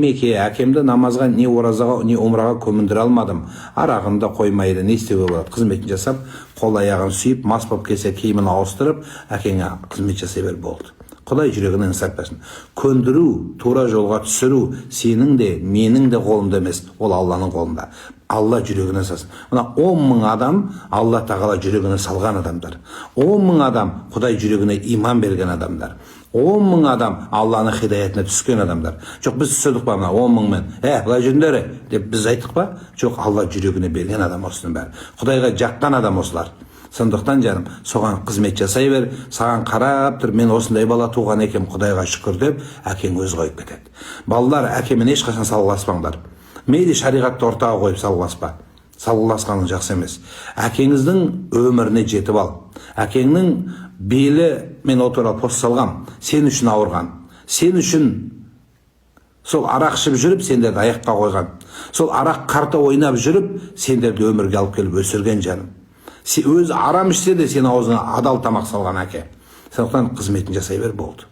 Меке әкемді намазға, не оразаға, не умраға көміндіре алмадым. Арағында қоймайды, не істеуге болады? Қызметін жасап, қол аяғын сүйіп, мас болып келсе киімін ауыстырып, әкеңе қызмет жасай бер болды. Құдай жүрегіне инсап берсін. Көндіру, тура жолға түсіру сенің де, менің де қолымда емес, ол Алланың қолында. Алла жүрегіне салсын. Мына 10 мың адам Алла тағала жүрегіне салған адамдар. 10 мың адам Құдай жүрегіне иман берген адамдар. 10 мың адам Алланың хидаятына түскен адамдар. Жоқ, біз түсірдік па мына 10 мыңмен? Былай жүріңдер деп біз айттық па? Жоқ, Алла жүрегіне берген адам осының бәрі. Құдайға жаққан адам осылар. Сондықтан жаным, соған қызмет жасай бер, саған қарап тұр, мен осындай бала туған екем, Құдайға шүкір деп, әкең өз қойып кетеді. Балалар, әкемен ешқашан салғыласпаңдар. Мейлі шариғатты ортаға қойып салғыласпа. Салғыласқаның жақсы емес. Әкеңіздің өміріне жетіп ал. Әкеңнің белі, мен о туралы пост салғам, сен үшін ауырған. Сен үшін сол арақ ішіп жүріп, сендерді аяққа қойған. Сол арақ қарта ойнап жүріп, сендерді өмірге алып келіп өсірген жаным. Өзі арам ішсе де сен аузына адал тамақ салған әке. Сондықтан қызметін жасай бер болды.